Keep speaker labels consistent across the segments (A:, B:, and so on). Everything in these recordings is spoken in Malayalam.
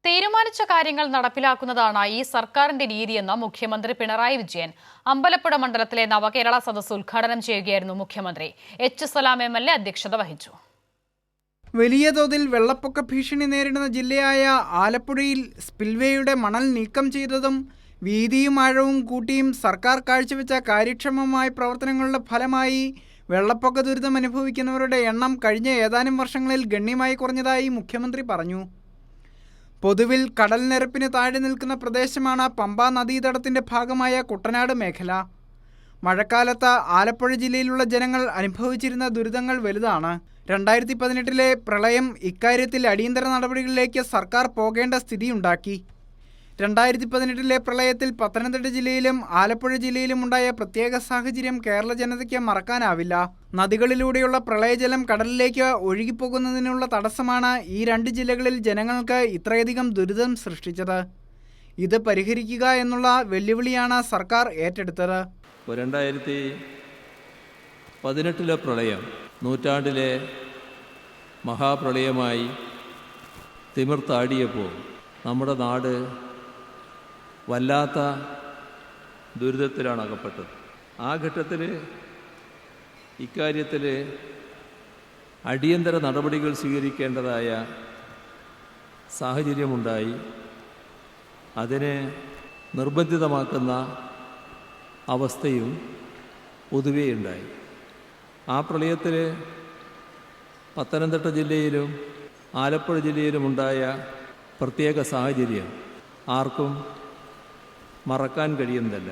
A: തീരുമാനിച്ച കാര്യങ്ങൾ നടപ്പിലാക്കുന്നതാണ് ഈ സർക്കാരിന്റെ രീതിയെന്ന് മുഖ്യമന്ത്രി പിണറായി വിജയൻ. അമ്പലപ്പുഴ മണ്ഡലത്തിലെ നവകേരള സദസ്സ് ഉദ്ഘാടനം ചെയ്യുകയായിരുന്നു മുഖ്യമന്ത്രി. എച്ച് സലാം MLA അധ്യക്ഷത വഹിച്ചു.
B: വലിയ തോതിൽ വെള്ളപ്പൊക്ക ഭീഷണി നേരിടുന്ന ജില്ലയായ ആലപ്പുഴയിൽ സ്പിൽവേയുടെ മണൽ നീക്കം ചെയ്തതും വീതിയും ആഴവും കൂട്ടിയും സർക്കാർ കാഴ്ചവെച്ച കാര്യക്ഷമമായ പ്രവർത്തനങ്ങളുടെ ഫലമായി വെള്ളപ്പൊക്ക ദുരിതം അനുഭവിക്കുന്നവരുടെ എണ്ണം കഴിഞ്ഞ ഏതാനും വർഷങ്ങളിൽ ഗണ്യമായി കുറഞ്ഞതായി മുഖ്യമന്ത്രി പറഞ്ഞു. പൊതുവിൽ കടൽ നിരപ്പിന് താഴെ നിൽക്കുന്ന പ്രദേശമാണ് പമ്പാ നദീതടത്തിൻ്റെ ഭാഗമായ കുട്ടനാട് മേഖല. മഴക്കാലത്ത് ആലപ്പുഴ ജില്ലയിലുള്ള ജനങ്ങൾ അനുഭവിച്ചിരുന്ന ദുരിതങ്ങൾ വലുതാണ്. 2018 പ്രളയം ഇക്കാര്യത്തിൽ അടിയന്തര നടപടികളിലേക്ക് സർക്കാർ പോകേണ്ട സ്ഥിതിയുണ്ടാക്കി. 2018 പ്രളയത്തിൽ പത്തനംതിട്ട ജില്ലയിലും ആലപ്പുഴ ജില്ലയിലും ഉണ്ടായ പ്രത്യേക സാഹചര്യം കേരള ജനതയ്ക്ക് മറക്കാനാവില്ല. നദികളിലൂടെയുള്ള പ്രളയജലം കടലിലേക്ക് ഒഴുകിപ്പോകുന്നതിനുള്ള തടസ്സമാണ് ഈ രണ്ട് ജില്ലകളിൽ ജനങ്ങൾക്ക് ഇത്രയധികം ദുരിതം സൃഷ്ടിച്ചത്. ഇത് പരിഹരിക്കുക എന്നുള്ള വെല്ലുവിളിയാണ് സർക്കാർ ഏറ്റെടുത്തത്.
C: 2018 പ്രളയം നൂറ്റാണ്ടിലെ മഹാപ്രളയമായി തിമിർത്താടിയപ്പോൾ നമ്മുടെ നാട് വല്ലാത്ത ദുരിതത്തിലാണ് അകപ്പെട്ടത്. ആ ഘട്ടത്തിൽ ഇക്കാര്യത്തിൽ അടിയന്തര നടപടികൾ സ്വീകരിക്കേണ്ടതായ സാഹചര്യമുണ്ടായി. അതിനെ നിർബന്ധിതമാക്കുന്ന അവസ്ഥയും പൊതുവേ ഉണ്ടായി. ആ പ്രളയത്തിൽ പത്തനംതിട്ട ജില്ലയിലും ആലപ്പുഴ ജില്ലയിലുമുണ്ടായ പ്രത്യേക സാഹചര്യം ആർക്കും മറക്കാൻ കഴിയുന്നതല്ല.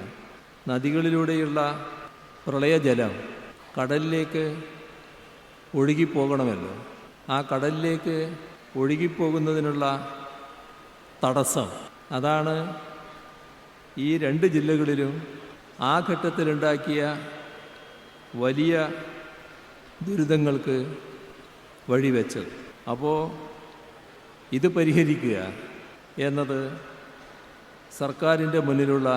C: നദികളിലൂടെയുള്ള പ്രളയജലം കടലിലേക്ക് ഒഴുകിപ്പോകണമല്ലോ. ആ കടലിലേക്ക് ഒഴുകിപ്പോകുന്നതിനുള്ള തടസ്സം അതാണ് ഈ രണ്ട് ജില്ലകളിലും ആ ഘട്ടത്തിലുണ്ടാക്കിയ വലിയ ദുരിതങ്ങൾക്ക് വഴിവെച്ചത്. അപ്പോൾ ഇത് പരിഹരിക്കുക എന്നത് സർക്കാരിൻ്റെ മുന്നിലുള്ള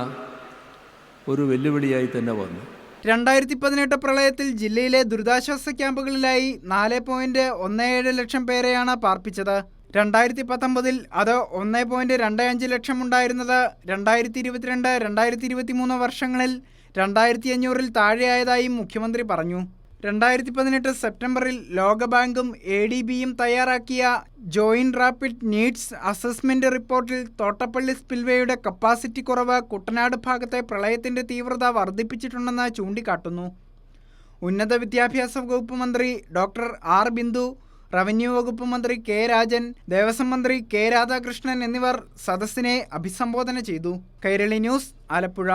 C: ഒരു വെല്ലുവിളിയായി തന്നെ വന്നു.
B: 2018 പ്രളയത്തിൽ ജില്ലയിലെ ദുരിതാശ്വാസ ക്യാമ്പുകളിലായി 4.17 ലക്ഷം പേരെയാണ് പാർപ്പിച്ചത്. 2019 അത് 1.25 ലക്ഷം ഉണ്ടായിരുന്നത് 2022-2023 വർഷങ്ങളിൽ 2500-ൽ താഴെയായതായും മുഖ്യമന്ത്രി പറഞ്ഞു. 2018 സെപ്റ്റംബറിൽ ലോകബാങ്കും ADBയും തയ്യാറാക്കിയ ജോയിന്റ് റാപ്പിഡ് നീഡ്സ് അസസ്മെന്റ് റിപ്പോർട്ടിൽ തോട്ടപ്പള്ളി സ്പിൽവേയുടെ കപ്പാസിറ്റി കുറവ് കുട്ടനാട് ഭാഗത്തെ പ്രളയത്തിൻ്റെ തീവ്രത വർദ്ധിപ്പിച്ചിട്ടുണ്ടെന്ന് ചൂണ്ടിക്കാട്ടുന്നു. ഉന്നത വിദ്യാഭ്യാസ വകുപ്പ് മന്ത്രി ഡോക്ടർ R. ബിന്ദു, റവന്യൂ വകുപ്പ് മന്ത്രി K. രാജൻ, ദേവസ്വം മന്ത്രി K. രാധാകൃഷ്ണൻ എന്നിവർ സദസ്സിനെ അഭിസംബോധന ചെയ്തു. കൈരളി ന്യൂസ്, ആലപ്പുഴ.